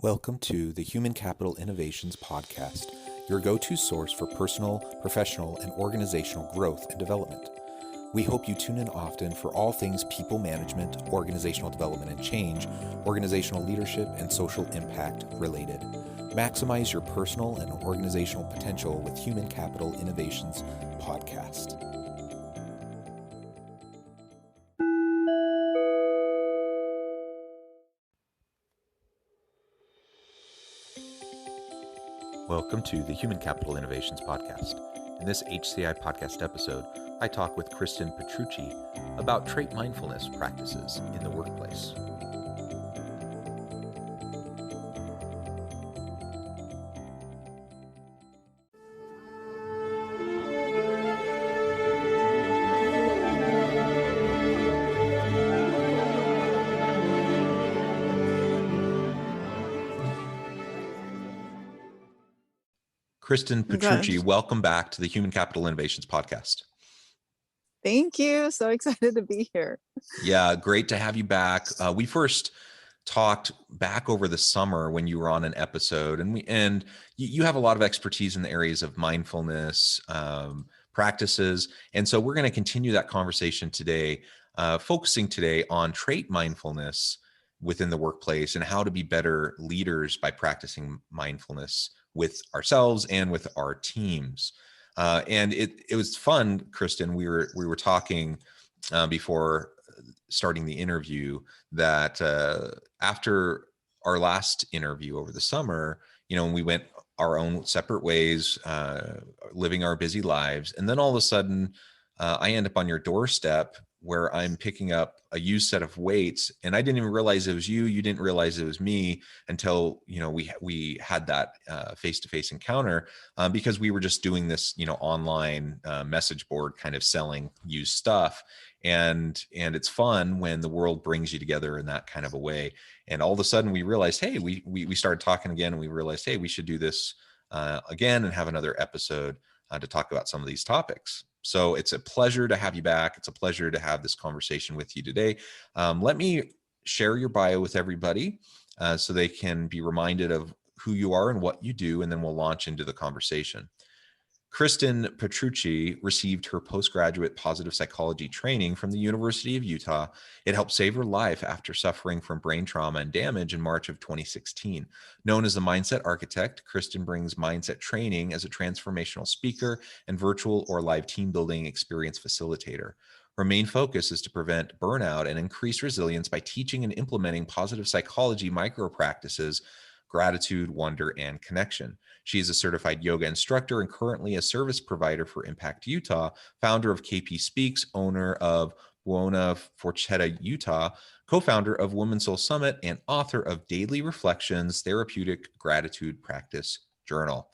Welcome to the Human Capital Innovations Podcast, your go-to source for personal, professional, and organizational growth and development. We hope you tune in often for all things people management, organizational development and change, organizational leadership, and social impact related. Maximize your personal and organizational potential with Human Capital Innovations Podcast. Welcome to the Human Capital Innovations Podcast. In this HCI podcast episode, I talk with Kristin Petrucci about trait mindfulness practices in the workplace. Kristin Petrucci, welcome back to the Human Capital Innovations Podcast. Thank you. So excited to be here. Yeah, great to have you back. We first talked back over the summer when you were on an episode, and you have a lot of expertise in the areas of mindfulness practices, and so we're going to continue that conversation today, focusing today on trait mindfulness within the workplace and how to be better leaders by practicing mindfulness with ourselves and with our teams. And it was fun, Kristin. We were talking before starting the interview that after our last interview over the summer, we went our own separate ways, living our busy lives. And then all of a sudden, I end up on your doorstep where I'm picking up a used set of weights, and I didn't even realize it was you. You didn't realize it was me until we had that face-to-face encounter because we were just doing this online message board kind of selling used stuff, and it's fun when the world brings you together in that kind of a way. And all of a sudden we realized, hey, we started talking again, and we realized, hey, we should do this again and have another episode to talk about some of these topics. So it's a pleasure to have you back. It's a pleasure to have this conversation with you today. Let me share your bio with everybody so they can be reminded of who you are and what you do, and then we'll launch into the conversation. Kristin Petrucci received her postgraduate positive psychology training from the University of Utah. It helped save her life after suffering from brain trauma and damage in March of 2016. Known as the Mindset Architect, Kristin brings mindset training as a transformational speaker and virtual or live team building experience facilitator. Her main focus is to prevent burnout and increase resilience by teaching and implementing positive psychology micro practices, gratitude, wonder, and connection. She is a certified yoga instructor and currently a service provider for Impact Utah, founder of KP Speaks, owner of Buona Forchetta, Utah, co-founder of Women's Soul Summit, and author of Daily Reflections, Therapeutic Gratitude Practice Journal.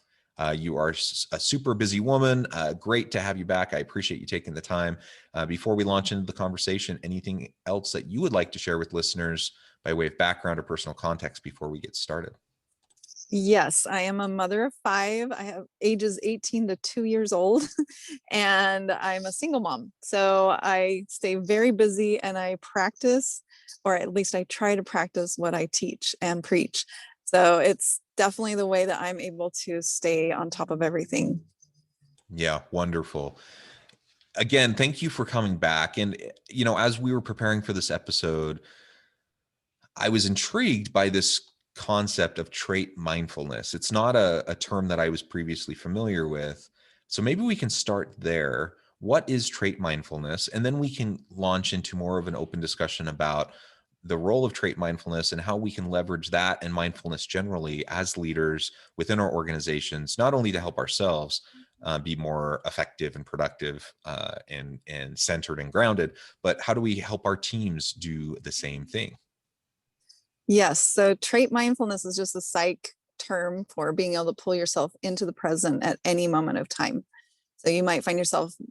You are a super busy woman. Great to have you back. I appreciate you taking the time. Before we launch into the conversation, anything else that you would like to share with listeners by way of background or personal context before we get started? Yes, I am a mother of 5. I have ages 18 to 2 years old, and I'm a single mom. So I stay very busy, and I practice, or at least I try to practice what I teach and preach. So it's definitely the way that I'm able to stay on top of everything. Yeah, wonderful. Again, thank you for coming back. And, as we were preparing for this episode, I was intrigued by this concept of trait mindfulness. It's not a term that I was previously familiar with. So maybe we can start there. What is trait mindfulness? And then we can launch into more of an open discussion about the role of trait mindfulness and how we can leverage that and mindfulness generally as leaders within our organizations, not only to help ourselves be more effective and productive and centered and grounded, but how do we help our teams do the same thing? Yes. So trait mindfulness is just a psych term for being able to pull yourself into the present at any moment of time. So you might find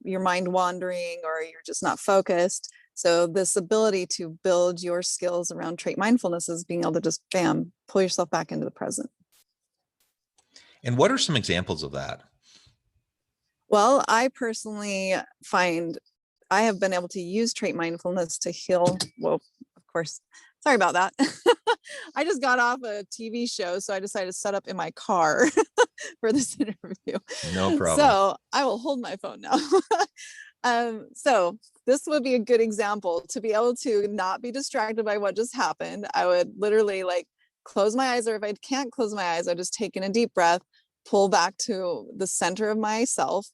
your mind wandering, or you're just not focused. So this ability to build your skills around trait mindfulness is being able to just, bam, pull yourself back into the present. And what are some examples of that? Well, I personally find I have been able to use trait mindfulness to heal, well, of course, Sorry about that. I just got off a TV show, so I decided to set up in my car for this interview. No problem. So I will hold my phone now. So this would be a good example to be able to not be distracted by what just happened. I would literally like close my eyes, or if I can't close my eyes, I just take in a deep breath, pull back to the center of myself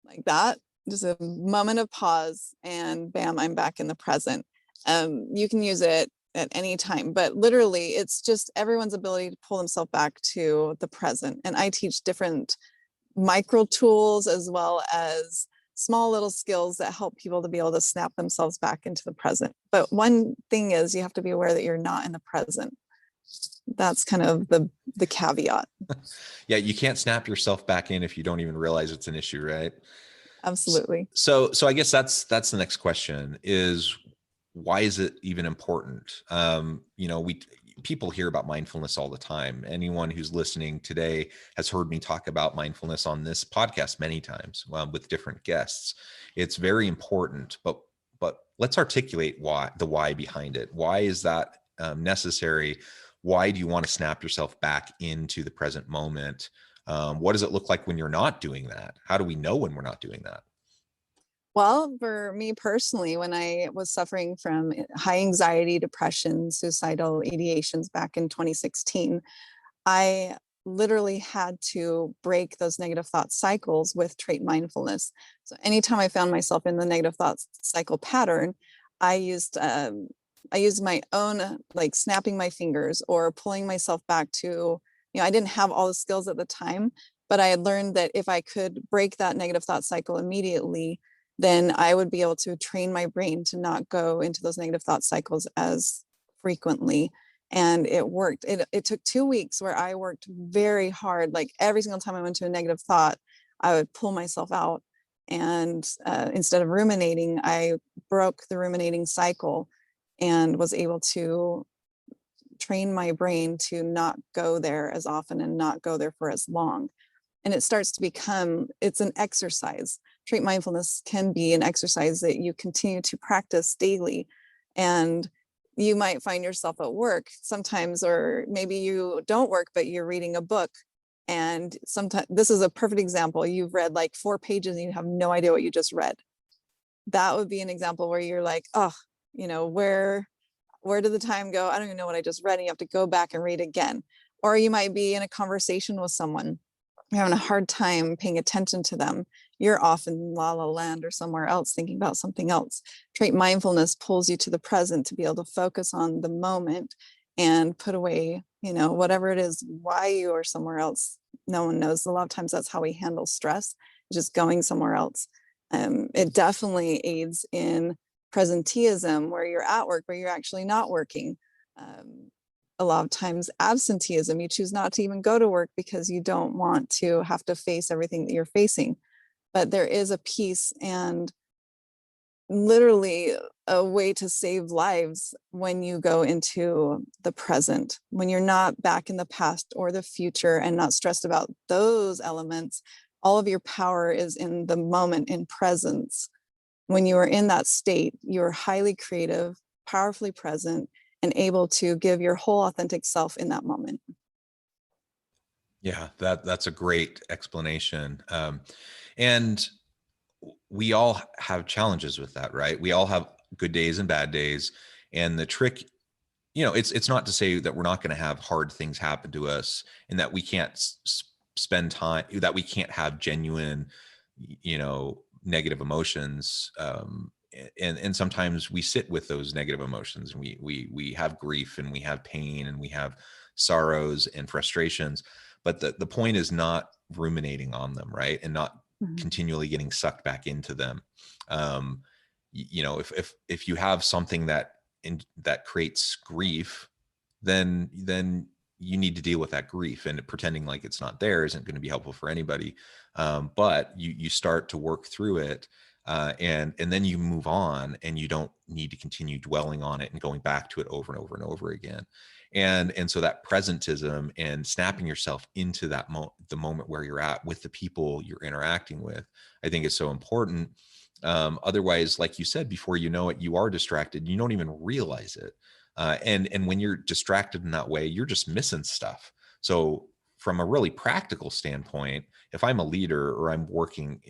like that. Just a moment of pause, and bam, I'm back in the present. You can use it at any time, but literally it's just everyone's ability to pull themselves back to the present. And I teach different micro tools as well as small little skills that help people to be able to snap themselves back into the present. But one thing is you have to be aware that you're not in the present. That's kind of the caveat. Yeah, you can't snap yourself back in if you don't even realize it's an issue, right? Absolutely. So I guess that's the next question is, why is it even important? People hear about mindfulness all the time. Anyone who's listening today has heard me talk about mindfulness on this podcast many times, with different guests. It's very important, but let's articulate the why behind it. Why is that necessary? Why do you want to snap yourself back into the present moment? What does it look like when you're not doing that? How do we know when we're not doing that? Well, for me personally, when I was suffering from high anxiety, depression, suicidal ideations back in 2016, I literally had to break those negative thought cycles with trait mindfulness. So anytime I found myself in the negative thought cycle pattern, I used my own, like snapping my fingers or pulling myself back to, I didn't have all the skills at the time, but I had learned that if I could break that negative thought cycle immediately, then I would be able to train my brain to not go into those negative thought cycles as frequently. And it worked. It took 2 weeks where I worked very hard. Like every single time I went to a negative thought, I would pull myself out. And instead of ruminating, I broke the ruminating cycle and was able to train my brain to not go there as often and not go there for as long. And it starts to become, it's an exercise. Trait mindfulness can be an exercise that you continue to practice daily. And you might find yourself at work sometimes, or maybe you don't work, but you're reading a book. And sometimes, this is a perfect example. You've read like 4 pages and you have no idea what you just read. That would be an example where you're like, oh, where did the time go? I don't even know what I just read. And you have to go back and read again. Or you might be in a conversation with someone. You're having a hard time paying attention to them. You're off in la la land or somewhere else thinking about something else. Trait mindfulness pulls you to the present to be able to focus on the moment and put away, whatever it is, why you are somewhere else. No one knows. A lot of times that's how we handle stress, just going somewhere else. It definitely aids in presenteeism, where you're at work, where you're actually not working. A lot of times absenteeism, you choose not to even go to work because you don't want to have to face everything that you're facing. But there is a peace and literally a way to save lives when you go into the present, when you're not back in the past or the future and not stressed about those elements. All of your power is in the moment, in presence. When you are in that state, you're highly creative, powerfully present, and able to give your whole authentic self in that moment. Yeah, that's a great explanation. And we all have challenges with that, right? We all have good days and bad days. And the trick, it's not to say that we're not going to have hard things happen to us and that we can't spend time, that we can't have genuine, negative emotions. And sometimes we sit with those negative emotions, and we have grief, and we have pain, and we have sorrows and frustrations. But the point is not ruminating on them, right? And not continually getting sucked back into them. If you have something that creates grief, then you need to deal with that grief, and pretending like it's not there isn't going to be helpful for anybody. But you start to work through it. And then you move on, and you don't need to continue dwelling on it and going back to it over and over and over again. And so that presentism and snapping yourself into that the moment where you're at with the people you're interacting with, I think is so important. Otherwise, like you said, before you know it, you are distracted. You don't even realize it. And when you're distracted in that way, you're just missing stuff. So from a really practical standpoint, if I'm a leader or I'm working,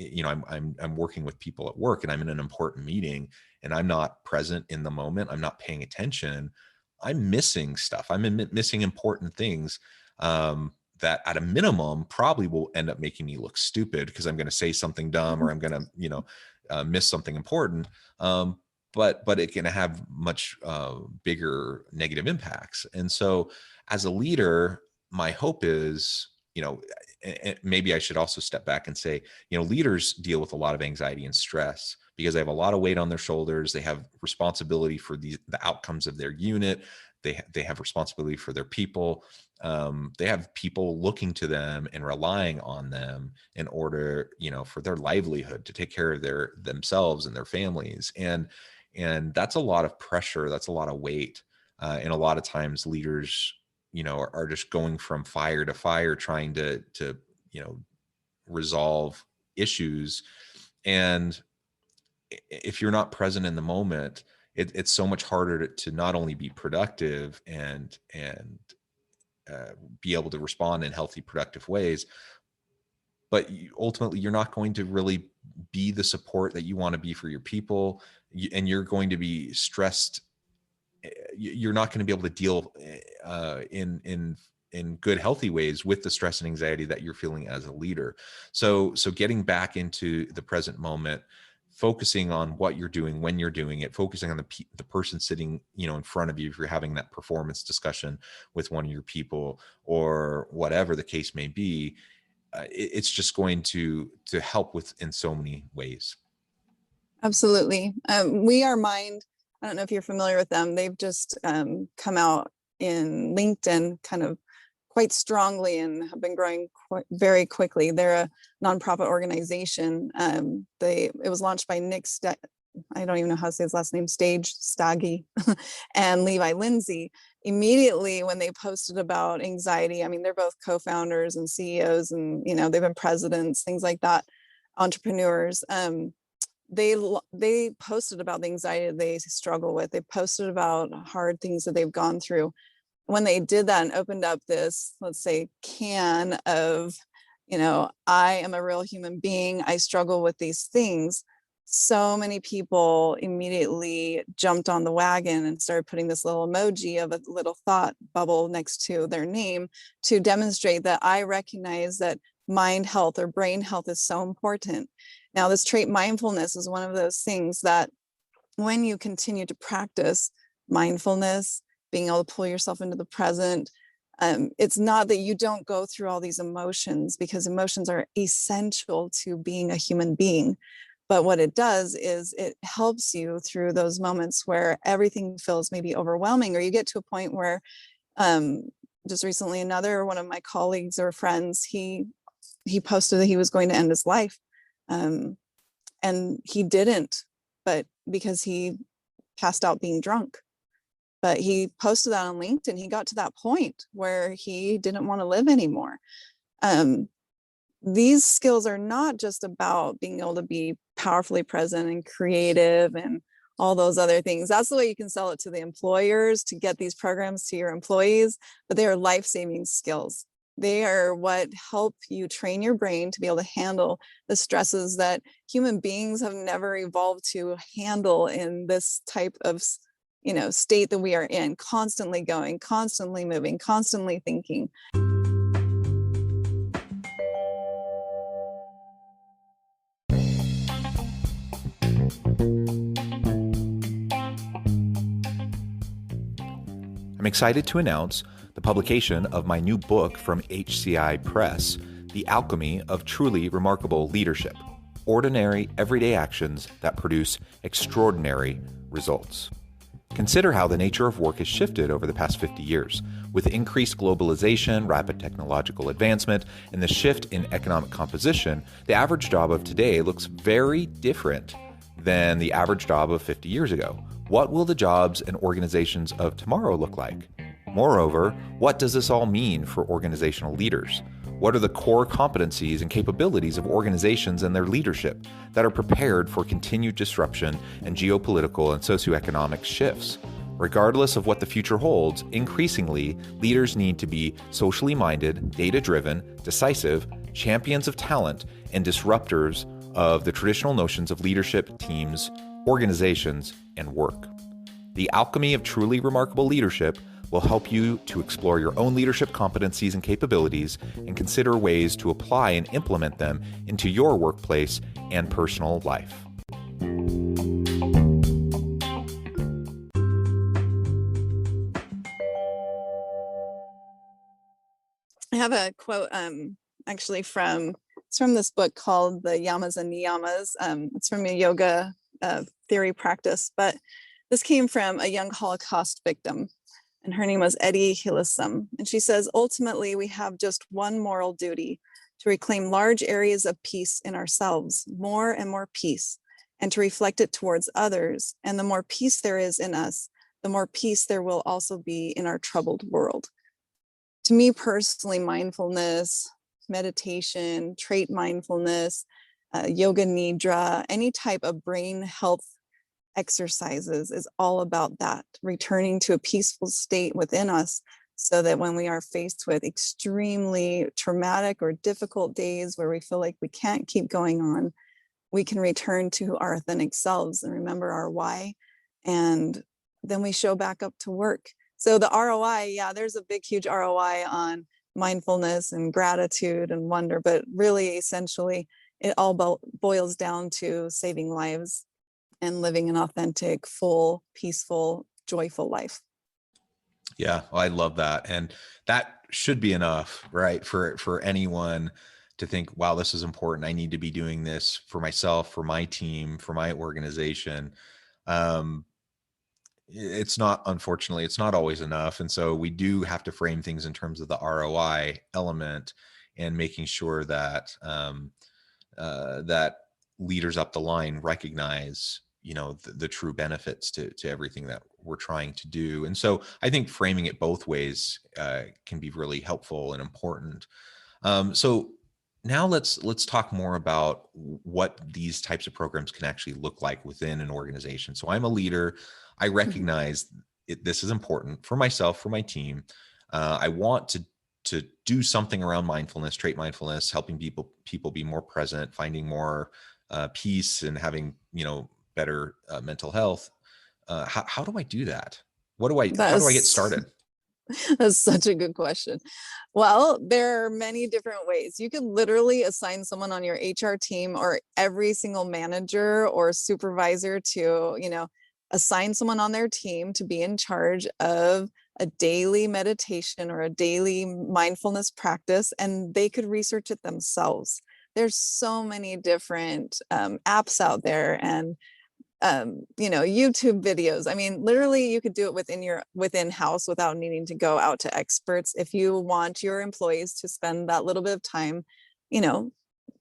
I'm working with people at work and I'm in an important meeting and I'm not present in the moment, I'm not paying attention, I'm missing stuff. I'm missing important things that at a minimum probably will end up making me look stupid because I'm going to say something dumb or I'm going to, miss something important. But it can have much bigger negative impacts. And so as a leader, my hope is, and maybe I should also step back and say, leaders deal with a lot of anxiety and stress because they have a lot of weight on their shoulders. They have responsibility for the outcomes of their unit. They have responsibility for their people. They have people looking to them and relying on them in order, for their livelihood, to take care of themselves and their families. And that's a lot of pressure. That's a lot of weight. And a lot of times leaders, are just going from fire to fire, trying to resolve issues. And if you're not present in the moment, it's so much harder to not only be productive and be able to respond in healthy, productive ways, but ultimately you're not going to really be the support that you want to be for your people, and you're going to be stressed. You're not going to be able to deal in good, healthy ways with the stress and anxiety that you're feeling as a leader. So getting back into the present moment, focusing on what you're doing when you're doing it, focusing on the person sitting, in front of you, if you're having that performance discussion with one of your people or whatever the case may be, it's just going to help with in so many ways. Absolutely. We Are Mind, I don't know if you're familiar with them. They've just come out in LinkedIn kind of quite strongly and have been growing very quickly. They're a nonprofit organization. It was launched by Nick, I don't even know how to say his last name, Stage Staggy, and Levi Lindsay. Immediately when they posted about anxiety, I mean, they're both co-founders and CEOs, and they've been presidents, things like that, entrepreneurs. They posted about the anxiety they struggle with. They posted about hard things that they've gone through. When they did that and opened up this, let's say, can of, I am a real human being, I struggle with these things, so many people immediately jumped on the wagon and started putting this little emoji of a little thought bubble next to their name to demonstrate that I recognize that mind health or brain health is so important. Now, this trait mindfulness is one of those things that when you continue to practice mindfulness, being able to pull yourself into the present, it's not that you don't go through all these emotions, because emotions are essential to being a human being. But what it does is it helps you through those moments where everything feels maybe overwhelming, or you get to a point where just recently one of my colleagues or friends, he posted that he was going to end his life. And he didn't, but because he passed out being drunk. But he posted that on LinkedIn. He got to that point where he didn't want to live anymore. These skills are not just about being able to be powerfully present and creative and all those other things. That's the way you can sell it to the employers to get these programs to your employees, but they are life-saving skills. They are what help you train your brain to be able to handle the stresses that human beings have never evolved to handle in this type of state that we are in, constantly going, constantly moving, constantly thinking. I'm excited to announce the publication of my new book from HCI Press, The Alchemy of Truly Remarkable Leadership: Ordinary, Everyday Actions that Produce Extraordinary Results. Consider how the nature of work has shifted over the past 50 years. With increased globalization, rapid technological advancement, and the shift in economic composition, the average job of today looks very different than the average job of 50 years ago. What will the jobs and organizations of tomorrow look like? Moreover, what does this all mean for organizational leaders? What are the core competencies and capabilities of organizations and their leadership that are prepared for continued disruption and geopolitical and socioeconomic shifts? Regardless of what the future holds, increasingly, leaders need to be socially minded, data-driven, decisive, champions of talent, and disruptors of the traditional notions of leadership, teams, organizations, and work. The Alchemy of Truly Remarkable Leadership will help you to explore your own leadership competencies and capabilities and consider ways to apply and implement them into your workplace and personal life. I have a quote actually it's from this book called The Yamas and Niyamas. It's from a yoga theory practice, but this came from a young Holocaust victim, and her name was Eddie Hillisum. And she says, ultimately, we have just one moral duty: to reclaim large areas of peace in ourselves, more and more peace, and to reflect it towards others. And the more peace there is in us, the more peace there will also be in our troubled world. To me personally, mindfulness, meditation, trait mindfulness, yoga nidra, any type of brain health exercises is all about that, returning to a peaceful state within us, so that when we are faced with extremely traumatic or difficult days where we feel like we can't keep going on, we can return to our authentic selves and remember our why, and then we show back up to work. So the ROI, yeah, there's a big, huge ROI on mindfulness and gratitude and wonder, but really, essentially, it all boils down to saving lives and living an authentic, full, peaceful, joyful life. Yeah, I love that. And that should be enough, right? For anyone to think, wow, this is important. I need to be doing this for myself, for my team, for my organization. It's not, unfortunately, it's not always enough. And so we do have to frame things in terms of the ROI element and making sure that that leaders up the line recognize, the true benefits to everything that we're trying to do. And so I think framing it both ways can be really helpful and important. So now let's talk more about what these types of programs can actually look like within an organization. So I'm a leader. I recognize this is important for myself, for my team. I want to do something around mindfulness, trait mindfulness, helping people be more present, finding more peace, and having better mental health. How do I do that? How do I get started? That's such a good question. Well, there are many different ways. You could literally assign someone on your HR team, or every single manager or supervisor to, assign someone on their team to be in charge of a daily meditation or a daily mindfulness practice, and they could research it themselves. There's so many different apps out there, and YouTube videos. I mean, literally you could do it within house without needing to go out to experts. If you want your employees to spend that little bit of time,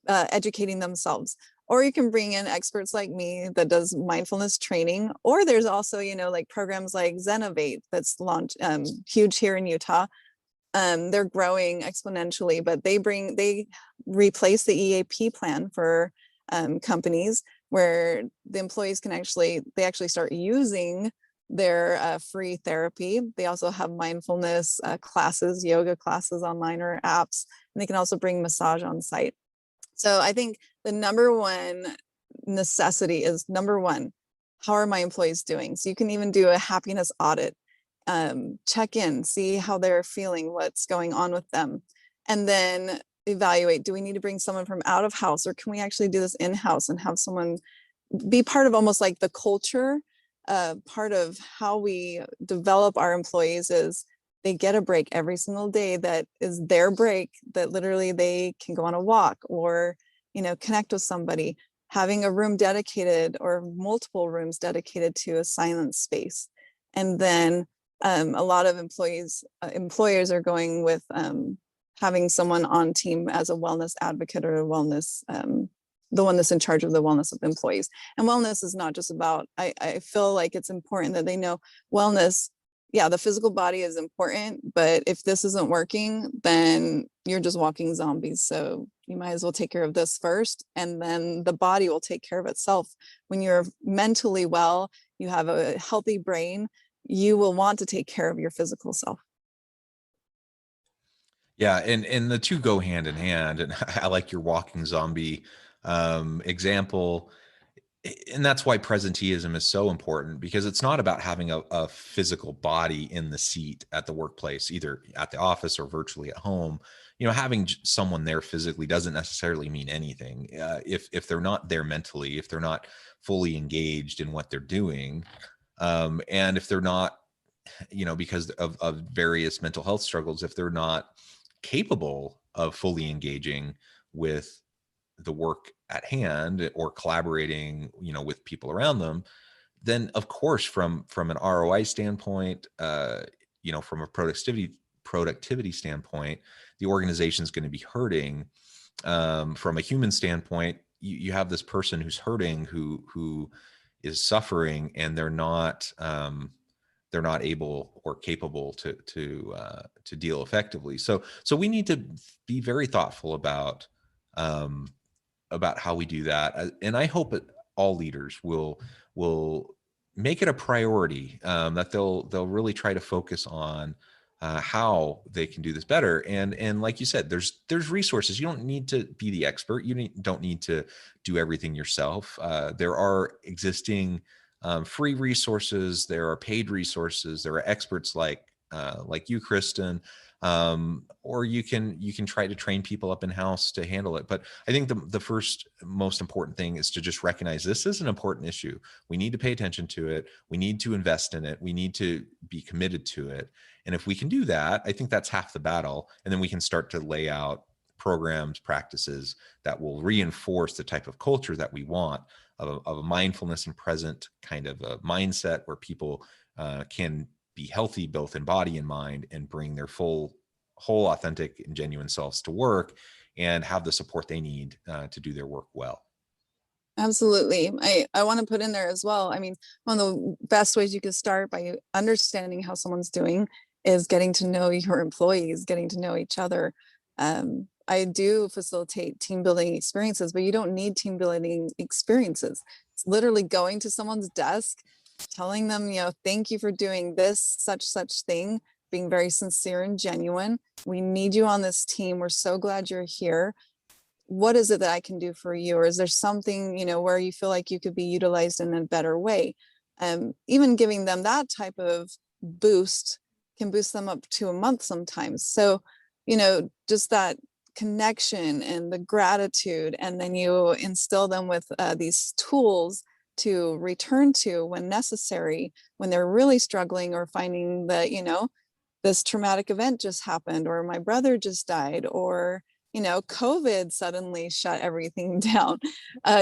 educating themselves, or you can bring in experts like me that does mindfulness training. Or there's also, like programs like Zenovate that's launched, huge here in Utah. They're growing exponentially, but they replace the EAP plan for companies, where the employees can actually start using their free therapy. They also have mindfulness classes, yoga classes online or apps, and they can also bring massage on site. So I think the number one necessity is, number one, how are my employees doing? So you can even do a happiness audit, check in, see how they're feeling, what's going on with them, and then evaluate, do we need to bring someone from out of house, or can we actually do this in-house and have someone be part of almost like the culture? Part of how we develop our employees is they get a break every single day that is their break, that literally they can go on a walk or, connect with somebody. Having a room dedicated, or multiple rooms dedicated to a silent space. And then a lot of employers are going with having someone on team as a wellness advocate, or a wellness, the one that's in charge of the wellness of employees. And wellness is not just about, I feel like it's important that they know wellness. Yeah, the physical body is important, but if this isn't working, then you're just walking zombies. So you might as well take care of this first, and then the body will take care of itself. When you're mentally well, you have a healthy brain, you will want to take care of your physical self. Yeah, and the two go hand in hand. And I like your walking zombie example. And that's why presenteeism is so important, because it's not about having a physical body in the seat at the workplace, either at the office or virtually at home. Having someone there physically doesn't necessarily mean anything if they're not there mentally, if they're not fully engaged in what they're doing, and if they're not, because of various mental health struggles, if they're not capable of fully engaging with the work at hand or collaborating, with people around them, then of course, from an ROI standpoint, from a productivity standpoint, the organization is going to be hurting. From a human standpoint, you have this person who's hurting, who is suffering, and they're not able or capable to deal effectively. So we need to be very thoughtful about how we do that. And I hope that all leaders will make it a priority, that they'll really try to focus on how they can do this better. And like you said, there's resources. You don't need to be the expert. You don't need to do everything yourself. There are existing free resources. There are paid resources. There are experts like you, Kristin, or you can try to train people up in house to handle it. But I think the first most important thing is to just recognize this is an important issue. We need to pay attention to it. We need to invest in it. We need to be committed to it. And if we can do that, I think that's half the battle. And then we can start to lay out programs, practices that will reinforce the type of culture that we want, of a mindfulness and present kind of a mindset where people can be healthy both in body and mind, and bring their whole authentic and genuine selves to work, and have the support they need to do their work well. Absolutely. I want to put in there as well. I mean, one of the best ways you can start by understanding how someone's doing is getting to know your employees, getting to know each other. I do facilitate team building experiences, but you don't need team building experiences. It's literally going to someone's desk, telling them, thank you for doing this, such thing, being very sincere and genuine. We need you on this team. We're so glad you're here. What is it that I can do for you? Or is there something, where you feel like you could be utilized in a better way? Even giving them that type of boost can boost them up to a month sometimes. So, just that connection and the gratitude, and then you instill them with these tools to return to when necessary, when they're really struggling or finding that, this traumatic event just happened, or my brother just died, or COVID suddenly shut everything down.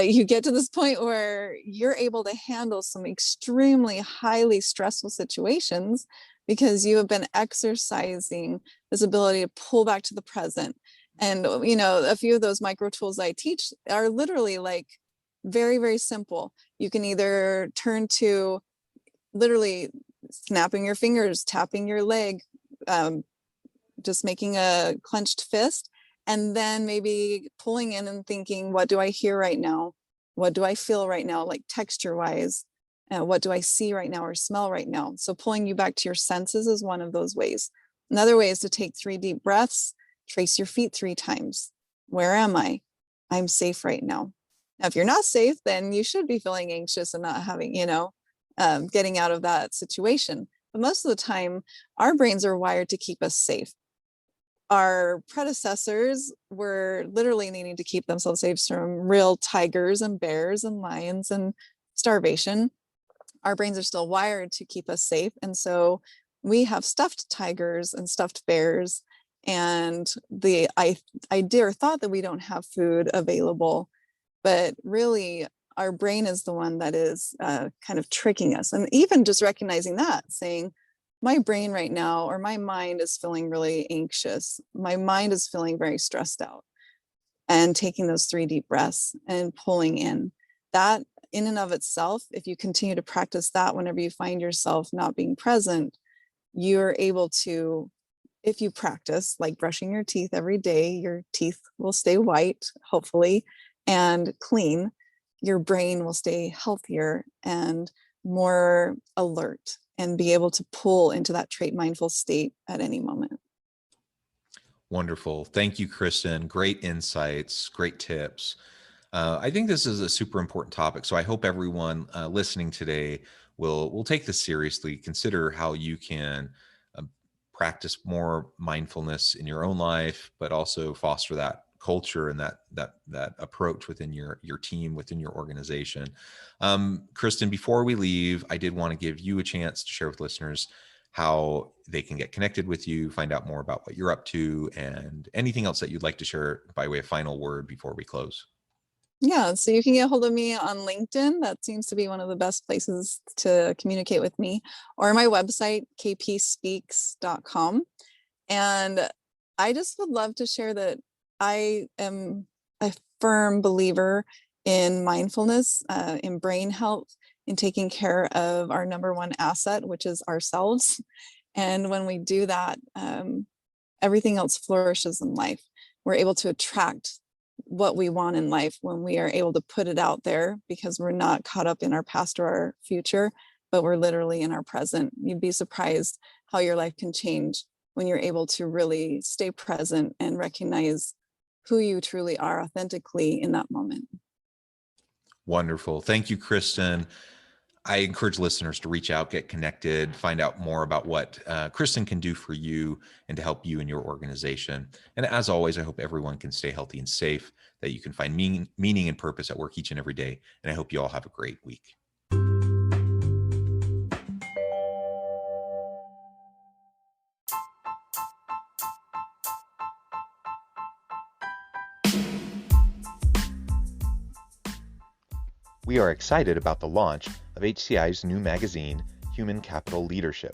You get to this point where you're able to handle some extremely highly stressful situations because you have been exercising this ability to pull back to the present. And, a few of those micro tools I teach are literally like very, very simple. You can either turn to literally snapping your fingers, tapping your leg, just making a clenched fist, and then maybe pulling in and thinking, what do I hear right now? What do I feel right now? Like texture wise, what do I see right now or smell right now? So pulling you back to your senses is one of those ways. Another way is to take 3 deep breaths, trace your feet 3 times. Where am I? I'm safe right now. Now, if you're not safe, then you should be feeling anxious and not having, getting out of that situation. But most of the time, our brains are wired to keep us safe. Our predecessors were literally needing to keep themselves safe from real tigers and bears and lions and starvation. Our brains are still wired to keep us safe. And so we have stuffed tigers and stuffed bears. And the idea or thought that we don't have food available, but really our brain is the one that is kind of tricking us. And even just recognizing that, saying, my brain right now, or my mind is feeling really anxious. My mind is feeling very stressed out. And taking those 3 deep breaths and pulling in. That in and of itself, if you continue to practice that whenever you find yourself not being present, you're able to, if you practice like brushing your teeth every day, your teeth will stay white, hopefully, and clean. Your brain will stay healthier and more alert and be able to pull into that trait mindful state at any moment. Wonderful. Thank you, Kristin. Great insights, great tips. I think this is a super important topic. So I hope everyone listening today will take this seriously. Consider how you can practice more mindfulness in your own life, but also foster that culture and that approach within your team, within your organization. Kristin, before we leave, I did want to give you a chance to share with listeners how they can get connected with you, find out more about what you're up to, and anything else that you'd like to share by way of final word before we close. Yeah, so you can get a hold of me on LinkedIn. That seems to be one of the best places to communicate with me, or my website, kpspeaks.com. And I just would love to share that I am a firm believer in mindfulness, in brain health, in taking care of our number one asset, which is ourselves. And when we do that, everything else flourishes in life. We're able to attract what we want in life when we are able to put it out there, because we're not caught up in our past or our future, but we're literally in our present. You'd be surprised how your life can change when you're able to really stay present and recognize who you truly are authentically in that moment. Wonderful. Thank you, Kristin. I encourage listeners to reach out, get connected, find out more about what Kristin can do for you and to help you in your organization. And as always, I hope everyone can stay healthy and safe, that you can find meaning and purpose at work each and every day. And I hope you all have a great week. We are excited about the launch of HCI's new magazine, Human Capital Leadership.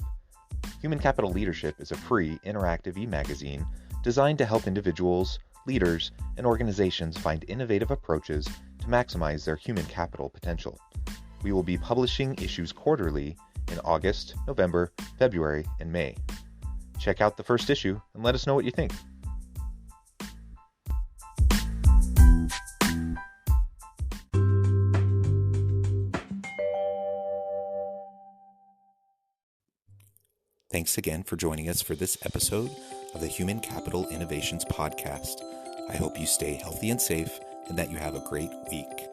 Human Capital Leadership is a free, interactive e-magazine designed to help individuals, leaders, and organizations find innovative approaches to maximize their human capital potential. We will be publishing issues quarterly in August, November, February, and May. Check out the first issue and let us know what you think. Thanks again for joining us for this episode of the Human Capital Innovations Podcast. I hope you stay healthy and safe and that you have a great week.